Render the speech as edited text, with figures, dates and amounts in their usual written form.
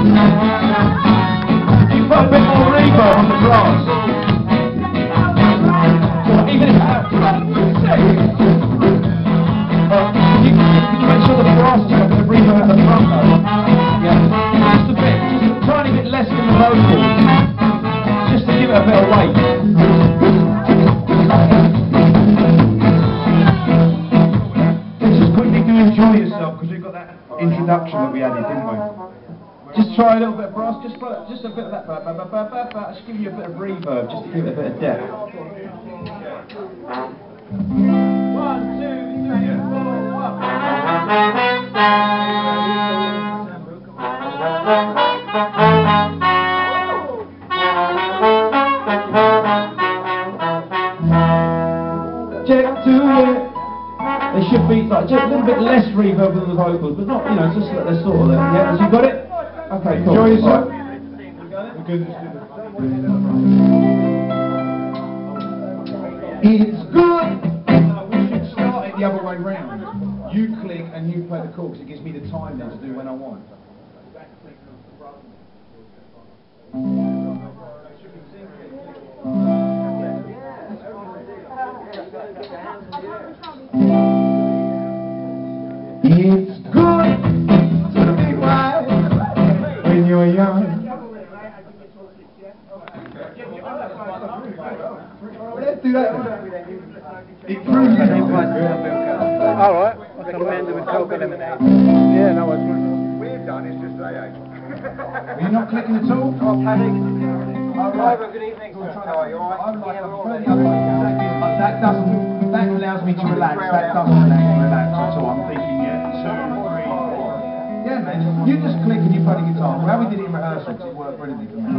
You put a bit more reverb on the brass. Even if you make sure the brass has got a bit of reverb at the front though. Yeah. Just a bit, just a tiny bit less than the vocals. Just to give it a bit of weight. Let's just quickly do enjoy yourself because we've got that introduction that we added, didn't we? Just try a little bit of brass, just a bit of that, just give you a bit of reverb, just to give it a bit of depth. 1, 2, 3, 4, Check 2, yeah. They should be like just a little bit less reverb than the vocals, but not, you know, just like they're sort of there. Yeah, have you got it? Okay, cool. Enjoy yourself. It's good. We should start it the other way round. You click and you play the chords. It gives me the time then to do when I want. It's good to be wise when you're young. Let's do that then. It proves that it's alright, I can amend it with Coca lemonade. Yeah, no, it's we've done is just AA. Are you not clicking at all? Oh, Paddy. Alright, good evening. That allows me to relax. That doesn't allow me to relax at all. I'm thinking, yeah, 2, 3, 4. Yeah, man. You just click and you play the guitar. How we did it in rehearsals, it worked brilliantly for me.